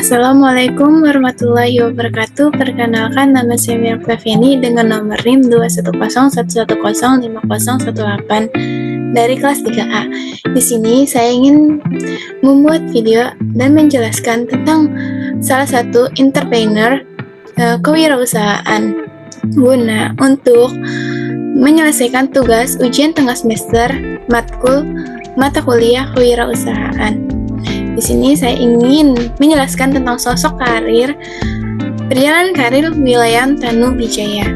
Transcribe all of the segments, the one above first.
Assalamualaikum warahmatullahi wabarakatuh. Perkenalkan, nama saya Mira Flaviani dengan nomor NIM 21011501018 dari kelas 3A. Di sini saya ingin membuat video dan menjelaskan tentang salah satu entrepreneur kewirausahaan guna untuk menyelesaikan tugas ujian tengah semester matkul mata kuliah kewirausahaan. Di sini saya ingin menjelaskan tentang sosok perjalanan karir William Tanuwijaya.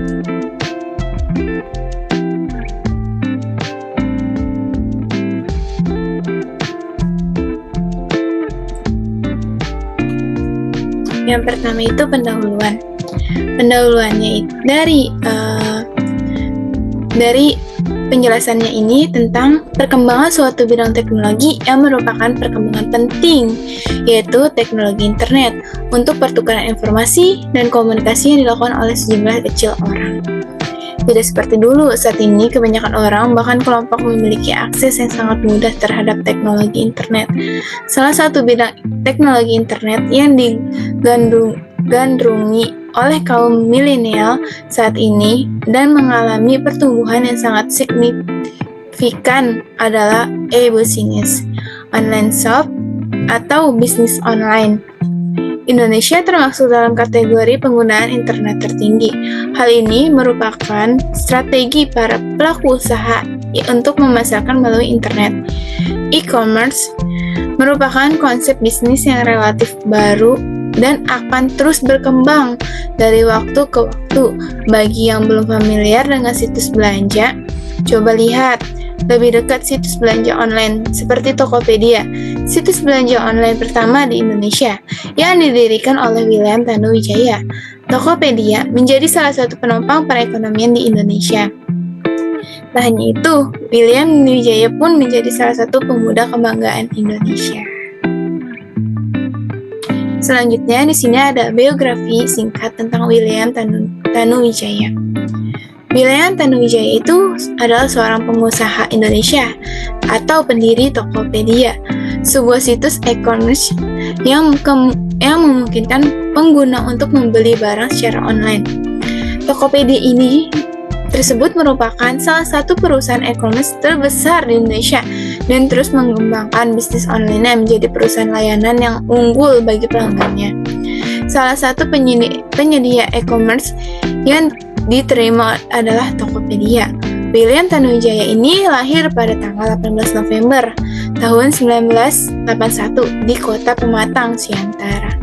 Yang pertama itu pendahuluan. Pendahuluannya itu dari penjelasannya ini tentang perkembangan suatu bidang teknologi yang merupakan perkembangan penting, yaitu teknologi internet untuk pertukaran informasi dan komunikasi yang dilakukan oleh sejumlah kecil orang. Tidak seperti dulu, saat ini kebanyakan orang bahkan kelompok memiliki akses yang sangat mudah terhadap teknologi internet. Salah satu bidang teknologi internet yang digandrungi oleh kaum milenial saat ini dan mengalami pertumbuhan yang sangat signifikan adalah e-business, online shop, atau bisnis online. Indonesia termasuk dalam kategori penggunaan internet tertinggi. Hal ini merupakan strategi para pelaku usaha untuk memasarkan melalui internet. E-commerce merupakan konsep bisnis yang relatif baru dan akan terus berkembang dari waktu ke waktu. Bagi yang belum familiar dengan situs belanja, coba lihat lebih dekat situs belanja online seperti Tokopedia, situs belanja online pertama di Indonesia yang didirikan oleh William Tanuwijaya. Tokopedia menjadi salah satu penopang perekonomian di Indonesia. Tak hanya itu, William Tanuwijaya pun menjadi salah satu pemuda kebanggaan Indonesia. Selanjutnya di sini ada biografi singkat tentang William Tanuwijaya. William Tanuwijaya itu adalah seorang pengusaha Indonesia atau pendiri Tokopedia, sebuah situs e-commerce yang memungkinkan pengguna untuk membeli barang secara online. Tokopedia ini tersebut merupakan salah satu perusahaan e-commerce terbesar di Indonesia dan terus mengembangkan bisnis online menjadi perusahaan layanan yang unggul bagi pelanggannya. Salah satu penyedia e-commerce yang diterima adalah Tokopedia. William Tanuwijaya ini lahir pada tanggal 18 November tahun 1981 di kota Pematang, Siantara,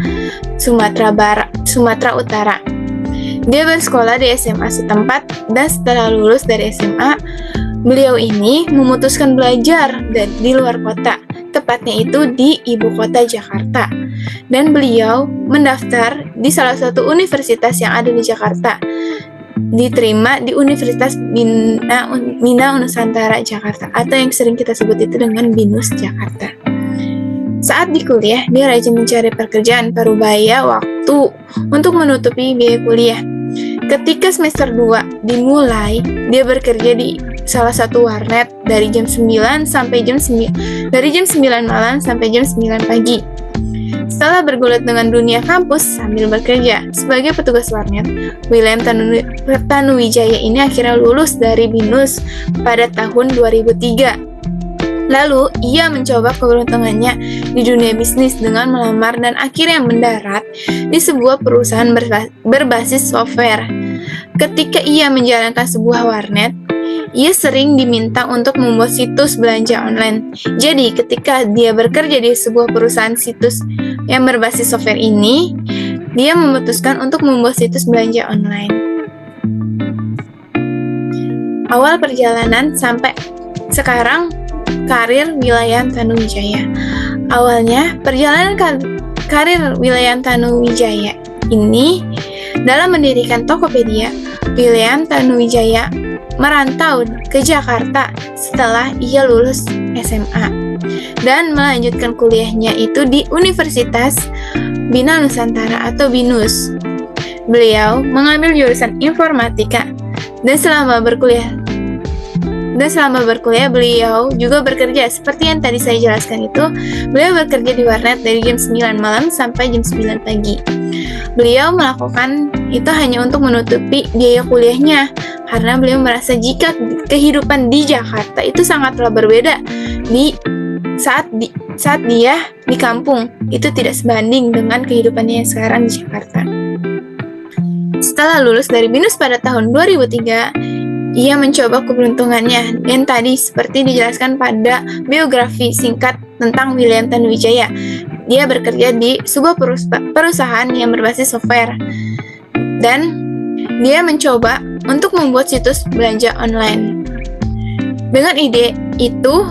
Sumatera Utara. Dia bersekolah di SMA setempat dan setelah lulus dari SMA, beliau ini memutuskan belajar di luar kota, tepatnya itu di ibu kota Jakarta. Dan beliau mendaftar di salah satu universitas yang ada di Jakarta. Diterima di Universitas Bina Nusantara Jakarta atau yang sering kita sebut itu dengan BINUS Jakarta. Saat di kuliah, dia rajin mencari pekerjaan parubaya waktu untuk menutupi biaya kuliah. Ketika semester 2 dimulai, dia bekerja di salah satu warnet dari jam 9 malam sampai jam 9 pagi. Setelah bergulat dengan dunia kampus sambil bekerja sebagai petugas warnet, William Tanuwijaya ini akhirnya lulus dari BINUS pada tahun 2003. Lalu, ia mencoba keberuntungannya di dunia bisnis dengan melamar dan akhirnya mendarat di sebuah perusahaan berbasis software. Ketika ia menjalankan sebuah warnet, ia sering diminta untuk membuat situs belanja online. Jadi, ketika dia bekerja di sebuah perusahaan situs yang berbasis software ini, dia memutuskan untuk membuat situs belanja online. Awal perjalanan sampai sekarang karir William Tanuwijaya. Awalnya, perjalanan karir William Tanuwijaya ini dalam mendirikan Tokopedia. William Tanuwijaya merantau ke Jakarta setelah ia lulus SMA dan melanjutkan kuliahnya itu di Universitas Bina Nusantara atau BINUS. Beliau mengambil jurusan informatika dan selama berkuliah Dan selama berkuliah, beliau juga bekerja. Seperti yang tadi saya jelaskan itu, beliau bekerja di warnet dari jam 9 malam sampai jam 9 pagi. Beliau melakukan itu hanya untuk menutupi biaya kuliahnya, karena beliau merasa jika kehidupan di Jakarta itu sangatlah berbeda saat dia di kampung, itu tidak sebanding dengan kehidupannya yang sekarang di Jakarta. Setelah lulus dari BINUS pada tahun 2003, ia mencoba keberuntungannya, dan tadi seperti dijelaskan pada biografi singkat tentang William Tanuwijaya. Dia bekerja di sebuah perusahaan yang berbasis software, dan dia mencoba untuk membuat situs belanja online. Dengan ide itu,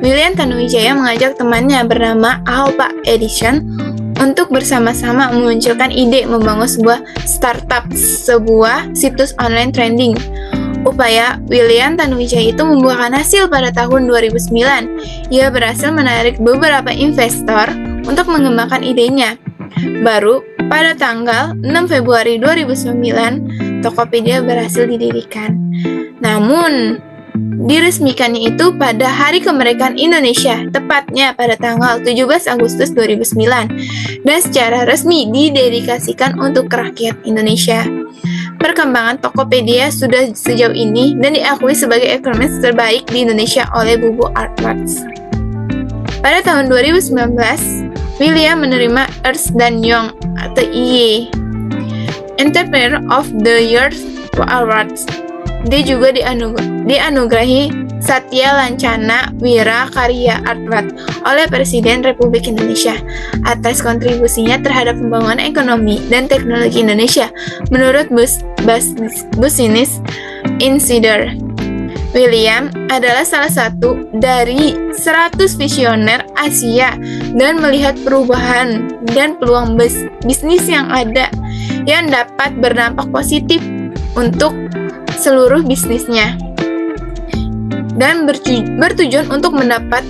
William Tanuwijaya mengajak temannya bernama Alpa Edison untuk bersama-sama memunculkan ide membangun sebuah startup, sebuah situs online trending. Upaya William Tanuwijaya itu membuahkan hasil pada tahun 2009. Ia berhasil menarik beberapa investor untuk mengembangkan idenya. Baru pada tanggal 6 Februari 2009, Tokopedia berhasil didirikan. Namun, diresmikannya itu pada Hari Kemerdekaan Indonesia, tepatnya pada tanggal 17 Agustus 2009, dan secara resmi didedikasikan untuk rakyat Indonesia. Perkembangan Tokopedia sudah sejauh ini dan diakui sebagai e-commerce terbaik di Indonesia oleh Bubu Artworks. Pada tahun 2019, William menerima Ernst & Young atau EY Entrepreneur of the Year Awards. Dia juga dianugerahi Satya Lancana Wira Karya Award oleh Presiden Republik Indonesia atas kontribusinya terhadap pembangunan ekonomi dan teknologi Indonesia. Menurut Business Insider, William adalah salah satu dari 100 visioner Asia dan melihat perubahan dan peluang bisnis yang ada yang dapat berdampak positif untuk seluruh bisnisnya, dan bertujuan untuk dapat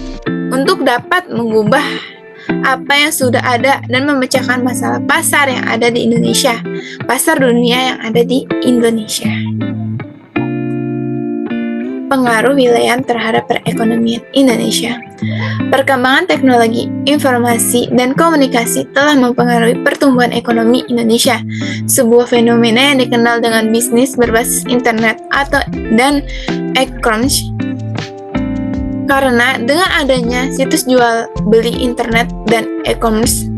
mengubah apa yang sudah ada dan memecahkan masalah pasar yang ada di Indonesia, pasar dunia yang ada di Indonesia. Pengaruh William terhadap perekonomian Indonesia. Perkembangan teknologi, informasi, dan komunikasi telah mempengaruhi pertumbuhan ekonomi Indonesia, sebuah fenomena yang dikenal dengan bisnis berbasis internet dan e-commerce. Karena dengan adanya situs jual beli internet dan e-commerce,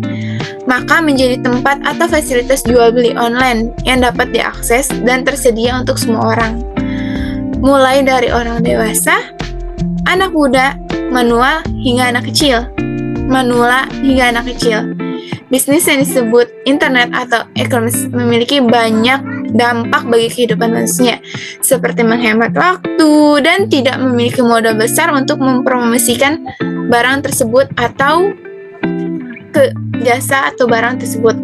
maka menjadi tempat atau fasilitas jual beli online yang dapat diakses dan tersedia untuk semua orang, mulai dari orang dewasa, anak muda, manula hingga anak kecil. Bisnis yang disebut internet atau e-commerce memiliki banyak dampak bagi kehidupan manusia, seperti menghemat waktu dan tidak memiliki modal besar untuk mempromosikan barang tersebut atau jasa atau barang tersebut.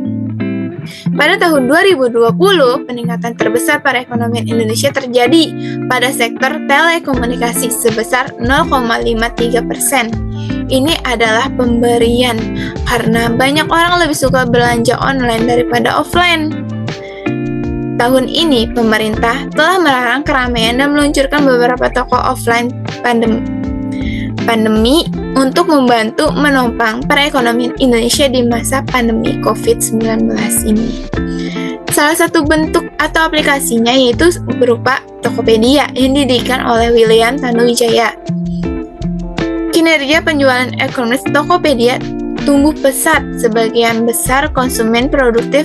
Pada tahun 2020, peningkatan terbesar perekonomian Indonesia terjadi pada sektor telekomunikasi sebesar 0,53%. Ini adalah pemberian karena banyak orang lebih suka belanja online daripada offline. Tahun ini, pemerintah telah melarang keramaian dan meluncurkan beberapa toko offline pandemi untuk membantu menopang perekonomian Indonesia di masa pandemi COVID-19 ini. Salah satu bentuk atau aplikasinya yaitu berupa Tokopedia yang didirikan oleh William Tanuwijaya. Kinerja penjualan e-commerce Tokopedia tumbuh pesat. Sebagian besar konsumen produktif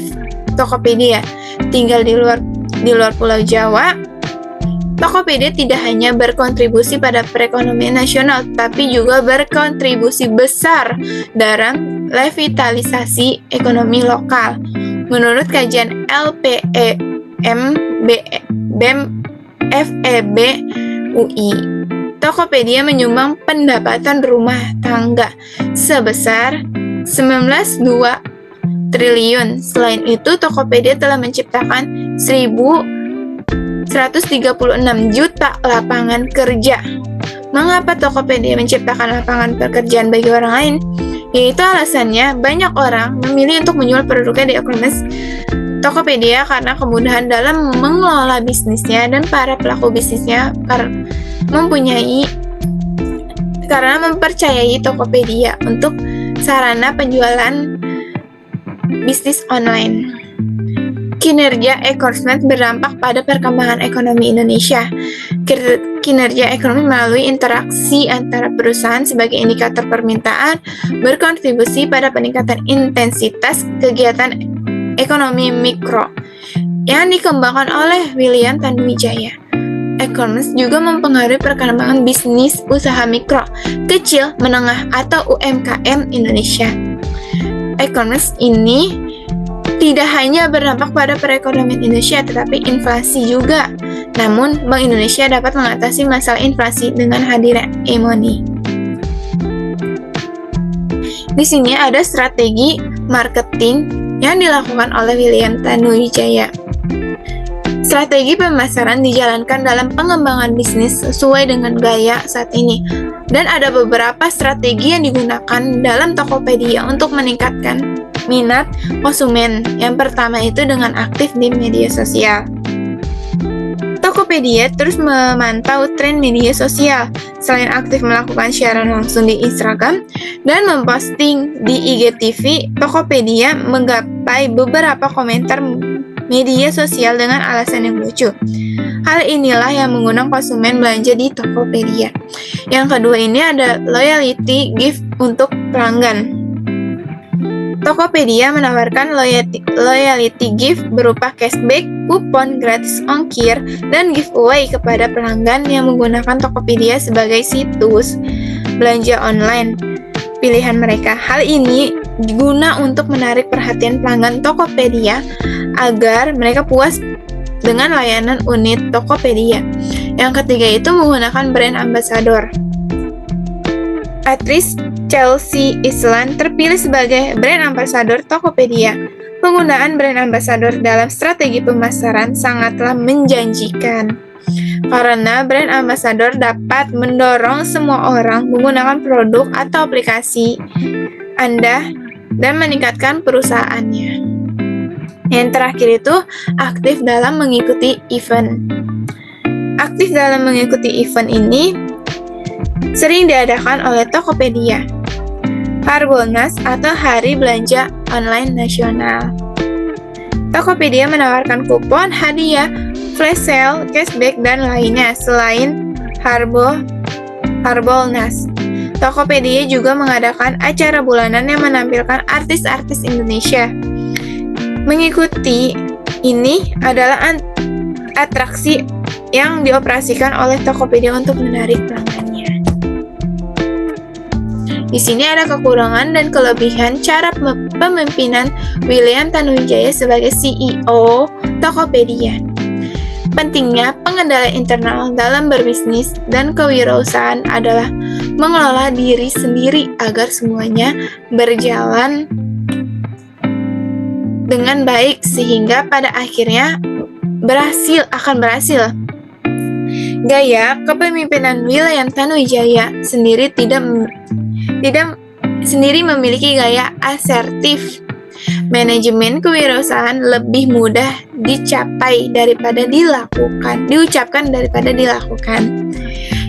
Tokopedia tinggal di luar Pulau Jawa. Tokopedia tidak hanya berkontribusi pada perekonomian nasional, tapi juga berkontribusi besar dalam revitalisasi ekonomi lokal. Menurut kajian BEM FEB UI, Tokopedia menyumbang pendapatan rumah tangga sebesar 19,2 triliun. Selain itu, Tokopedia telah menciptakan 136 juta lapangan kerja. Mengapa Tokopedia menciptakan lapangan pekerjaan bagi orang lain? Yaitu alasannya banyak orang memilih untuk menjual produknya di e-commerce Tokopedia karena kemudahan dalam mengelola bisnisnya, dan para pelaku bisnisnya mempercayai Tokopedia untuk sarana penjualan bisnis online. Kinerja e-commerce berdampak pada perkembangan ekonomi Indonesia. Kinerja ekonomi melalui interaksi antara perusahaan sebagai indikator permintaan berkontribusi pada peningkatan intensitas kegiatan ekonomi mikro yang dikembangkan oleh William Tanuwijaya. E-commerce juga mempengaruhi perkembangan bisnis usaha mikro, kecil, menengah, atau UMKM Indonesia. E-commerce ini tidak hanya berdampak pada perekonomian Indonesia, tetapi inflasi juga. Namun, Bank Indonesia dapat mengatasi masalah inflasi dengan hadirnya e-money. Di sini ada strategi marketing yang dilakukan oleh William Tanuwijaya. Strategi pemasaran dijalankan dalam pengembangan bisnis sesuai dengan gaya saat ini. Dan ada beberapa strategi yang digunakan dalam Tokopedia untuk meningkatkan minat konsumen. Yang pertama itu dengan aktif di media sosial. Tokopedia terus memantau tren media sosial. Selain aktif melakukan siaran langsung di Instagram dan memposting di IGTV, Tokopedia menggapai beberapa komentar media sosial dengan alasan yang lucu. Hal inilah yang mengundang konsumen belanja di Tokopedia. Yang kedua ini ada loyalty gift untuk pelanggan. Tokopedia menawarkan loyalty gift berupa cashback, kupon gratis ongkir, dan giveaway kepada pelanggan yang menggunakan Tokopedia sebagai situs belanja online pilihan mereka. Hal ini guna untuk menarik perhatian pelanggan Tokopedia agar mereka puas dengan layanan unit Tokopedia. Yang ketiga itu menggunakan brand ambassador. Aktris Chelsea Islan terpilih sebagai brand ambassador Tokopedia. Penggunaan brand ambassador dalam strategi pemasaran sangatlah menjanjikan, karena brand ambassador dapat mendorong semua orang menggunakan produk atau aplikasi Anda dan meningkatkan perusahaannya. Yang terakhir itu aktif dalam mengikuti event. Aktif dalam mengikuti event ini sering diadakan oleh Tokopedia. Harbolnas atau Hari Belanja Online Nasional. Tokopedia menawarkan kupon, hadiah, flash sale, cashback, dan lainnya. Selain Harbolnas, Tokopedia juga mengadakan acara bulanan yang menampilkan artis-artis Indonesia. Mengikuti ini adalah atraksi yang dioperasikan oleh Tokopedia untuk menarik pelanggannya. Di sini ada kekurangan dan kelebihan cara pemimpinan William Tanuwijaya sebagai CEO Tokopedia. Pentingnya pengendalian internal dalam berbisnis dan kewirausahaan adalah mengelola diri sendiri agar semuanya berjalan dengan baik sehingga pada akhirnya akan berhasil. Gaya kepemimpinan William Tanuwijaya sendiri memiliki gaya asertif. Manajemen kewirausahaan lebih mudah diucapkan daripada dilakukan.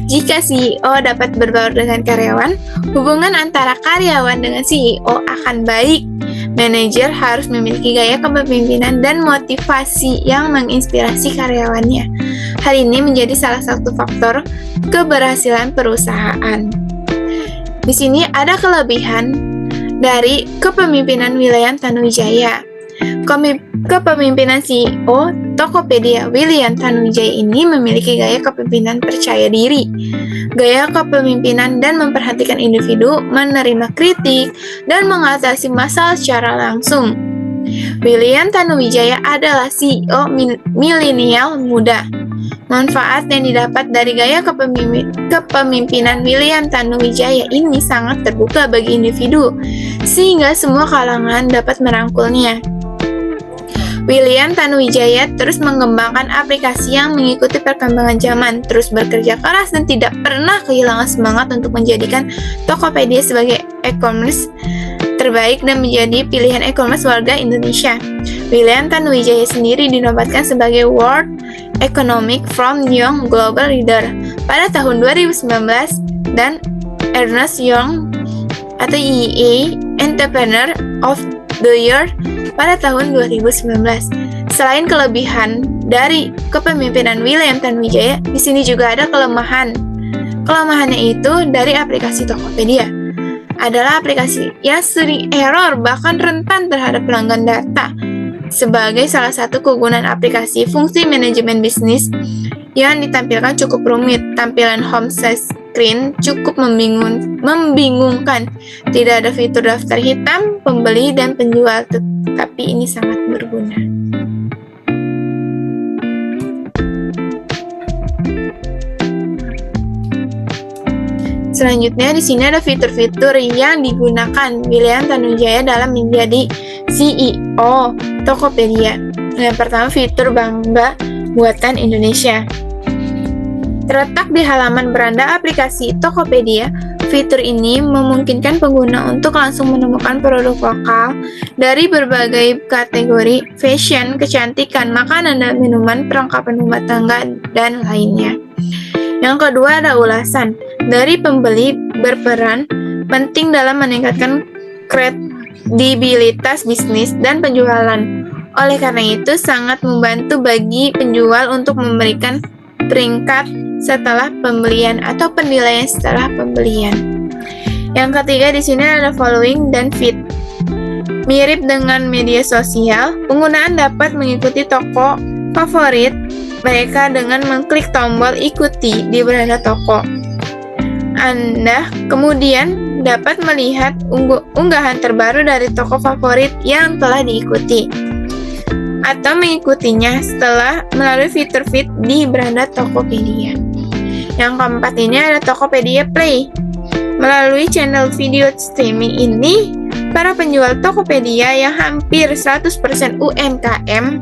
Jika CEO dapat berbaur dengan karyawan, hubungan antara karyawan dengan CEO akan baik. Manajer harus memiliki gaya kepemimpinan dan motivasi yang menginspirasi karyawannya. Hal ini menjadi salah satu faktor keberhasilan perusahaan. Di sini ada kelebihan dari kepemimpinan William Tanuwijaya. Kepemimpinan CEO Tokopedia William Tanuwijaya ini memiliki gaya kepemimpinan percaya diri, gaya kepemimpinan dan memperhatikan individu, menerima kritik, dan mengatasi masalah secara langsung. William Tanuwijaya adalah CEO milenial muda. Manfaat yang didapat dari gaya kepemimpinan William Tanuwijaya ini sangat terbuka bagi individu, sehingga semua kalangan dapat merangkulnya. William Tanuwijaya terus mengembangkan aplikasi yang mengikuti perkembangan zaman, terus bekerja keras dan tidak pernah kehilangan semangat untuk menjadikan Tokopedia sebagai e-commerce terbaik dan menjadi pilihan e-commerce warga Indonesia. William Tanuwijaya sendiri dinobatkan sebagai World Economic Forum Young Global Leader pada tahun 2019 dan Ernst Young atau EA Entrepreneur of the Year pada tahun 2019. Selain kelebihan dari kepemimpinan William Tanuwijaya, di sini juga ada kelemahan. Kelemahannya itu dari aplikasi Tokopedia adalah aplikasi yang sering error bahkan rentan terhadap pelanggan data. Sebagai salah satu kegunaan aplikasi, fungsi manajemen bisnis yang ditampilkan cukup rumit. Tampilan home screen cukup membingungkan. Tidak ada fitur daftar hitam, pembeli, dan penjual, tetapi ini sangat berguna. Selanjutnya di sini ada fitur-fitur yang digunakan William Tanuwijaya dalam menjadi CEO Tokopedia. Yang pertama, fitur Bangga Buatan Indonesia. Terletak di halaman beranda aplikasi Tokopedia, fitur ini memungkinkan pengguna untuk langsung menemukan produk lokal dari berbagai kategori fashion, kecantikan, makanan dan minuman, perlengkapan rumah tangga, dan lainnya. Yang kedua ada ulasan. Dari pembeli berperan penting dalam meningkatkan kredibilitas bisnis dan penjualan. Oleh karena itu, sangat membantu bagi penjual untuk memberikan peringkat setelah pembelian atau penilaian setelah pembelian. Yang ketiga di sini ada following dan feed. Mirip dengan media sosial, penggunaan dapat mengikuti toko favorit mereka dengan mengklik tombol ikuti di beranda toko. Anda kemudian dapat melihat unggahan terbaru dari toko favorit yang telah diikuti atau mengikutinya setelah melalui fitur feed di beranda Tokopedia. Yang keempat ini ada Tokopedia Play. Melalui channel video streaming ini, para penjual Tokopedia yang hampir 100% UMKM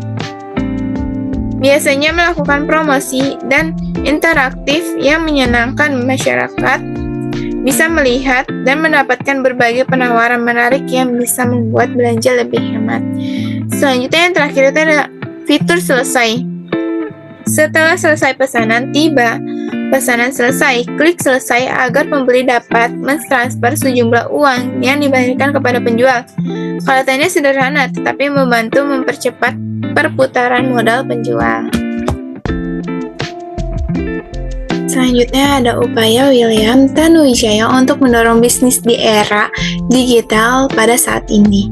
biasanya melakukan promosi dan interaktif yang menyenangkan masyarakat, bisa melihat dan mendapatkan berbagai penawaran menarik yang bisa membuat belanja lebih hemat. Selanjutnya yang terakhir itu ada fitur selesai. Setelah selesai pesanan tiba, pesanan selesai, klik selesai agar pembeli dapat mentransfer sejumlah uang yang dibayarkan kepada penjual. Kelihatannya sederhana, tetapi membantu mempercepat perputaran modal penjual. Selanjutnya ada upaya William Tanuwijaya untuk mendorong bisnis di era digital pada saat ini.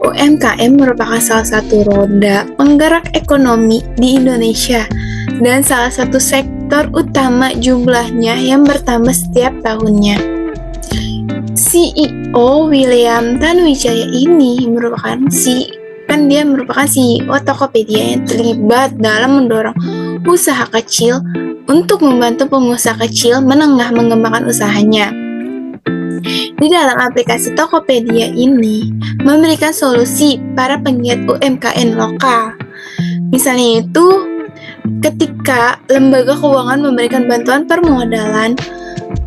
UMKM merupakan salah satu roda penggerak ekonomi di Indonesia dan salah satu sektor utama jumlahnya yang bertambah setiap tahunnya. CEO William Tanuwijaya ini merupakan CEO Tokopedia yang terlibat dalam mendorong usaha kecil untuk membantu pengusaha kecil menengah mengembangkan usahanya. Di dalam aplikasi Tokopedia ini memberikan solusi para penggiat UMKM lokal. Misalnya itu ketika lembaga keuangan memberikan bantuan permodalan,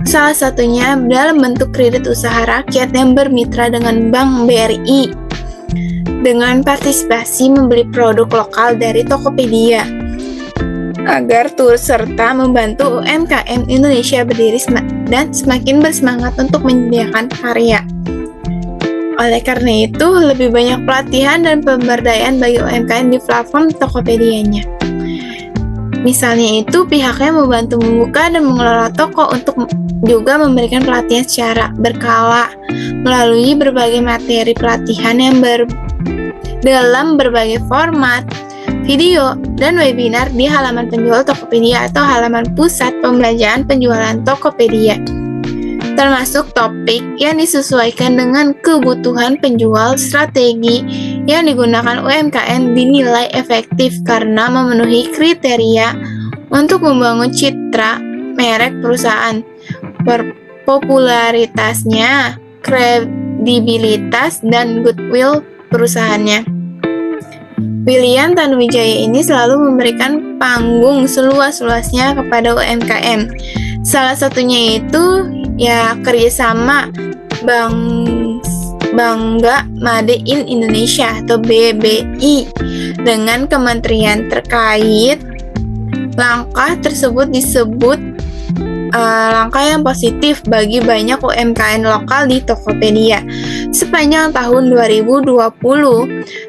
salah satunya dalam bentuk kredit usaha rakyat yang bermitra dengan Bank BRI dengan partisipasi membeli produk lokal dari Tokopedia agar turut serta membantu UMKM Indonesia berdiri dan semakin bersemangat untuk menyediakan karya. Oleh karena itu, lebih banyak pelatihan dan pemberdayaan bagi UMKM di platform Tokopedia-nya. Misalnya itu, pihaknya membantu membuka dan mengelola toko untuk juga memberikan pelatihan secara berkala melalui berbagai materi pelatihan yang dalam berbagai format, video, dan webinar di halaman penjual Tokopedia atau halaman pusat pembelanjaan penjualan Tokopedia, termasuk topik yang disesuaikan dengan kebutuhan penjual. Strategi yang digunakan UMKM dinilai efektif karena memenuhi kriteria untuk membangun citra merek perusahaan, popularitasnya, kredibilitas, dan goodwill perusahaannya. William Tanuwijaya ini selalu memberikan panggung seluas-luasnya kepada UMKM. Salah satunya itu ya kerjasama Bangga Made in Indonesia atau BBI dengan kementerian terkait. Langkah tersebut disebut langkah yang positif bagi banyak UMKM lokal di Tokopedia. Sepanjang tahun 2020,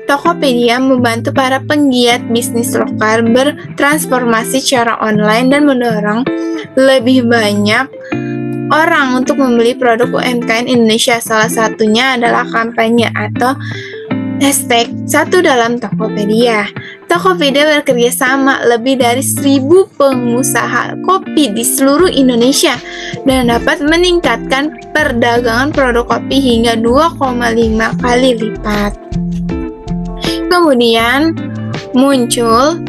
Tokopedia membantu para penggiat bisnis lokal bertransformasi secara online dan mendorong lebih banyak orang untuk membeli produk UMKM Indonesia. Salah satunya adalah kampanye atau hashtag Satu Dalam Tokopedia. Tokopedia bekerja sama lebih dari 1.000 pengusaha kopi di seluruh Indonesia dan dapat meningkatkan perdagangan produk kopi hingga 2,5 kali lipat. Kemudian muncul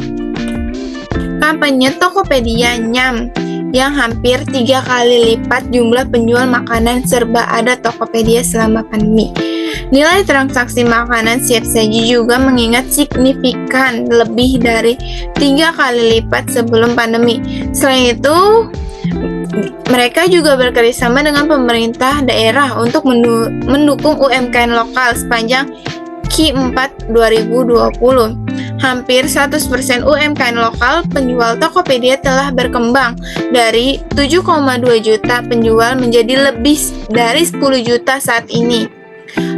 kampanye Tokopedia Nyam yang hampir 3 kali lipat jumlah penjual makanan serba ada Tokopedia selama pandemi. Nilai transaksi makanan siap saji juga mengingat signifikan lebih dari 3 kali lipat sebelum pandemi. Selain itu, mereka juga bekerjasama dengan pemerintah daerah untuk mendukung UMKM lokal sepanjang Q4 2020. Hampir 100% UMKM lokal penjual Tokopedia telah berkembang dari 7,2 juta penjual menjadi lebih dari 10 juta saat ini.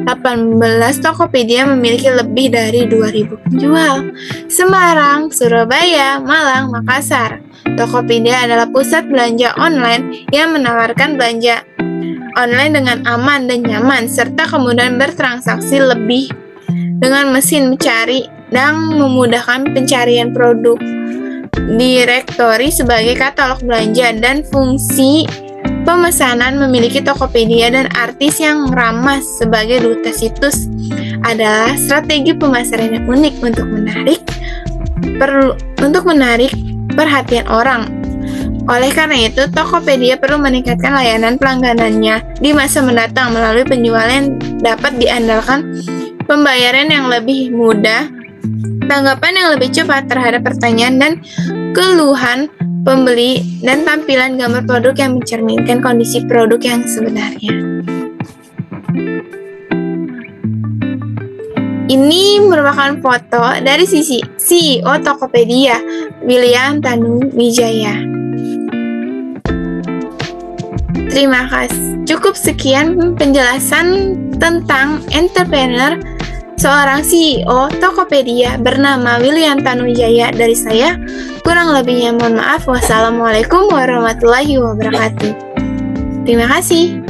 18 Tokopedia memiliki lebih dari 2.000 penjual. Semarang, Surabaya, Malang, Makassar. Tokopedia adalah pusat belanja online yang menawarkan belanja online dengan aman dan nyaman, serta kemudahan bertransaksi lebih dengan mesin mencari dan memudahkan pencarian produk, direktori sebagai katalog belanja, dan fungsi pemesanan. Memiliki Tokopedia dan artis yang ramah sebagai duta situs adalah strategi pemasaran yang unik untuk menarik perhatian orang. Oleh karena itu, Tokopedia perlu meningkatkan layanan pelangganannya di masa mendatang melalui penjualan yang dapat diandalkan, pembayaran yang lebih mudah, tanggapan yang lebih cepat terhadap pertanyaan dan keluhan pembeli, dan tampilan gambar produk yang mencerminkan kondisi produk yang sebenarnya. Ini merupakan foto dari CEO Tokopedia, William Tanuwijaya. Terima kasih. Cukup sekian penjelasan tentang entrepreneur seorang CEO Tokopedia bernama William Tanuwijaya dari saya. Kurang lebihnya mohon maaf. Wassalamualaikum warahmatullahi wabarakatuh. Terima kasih.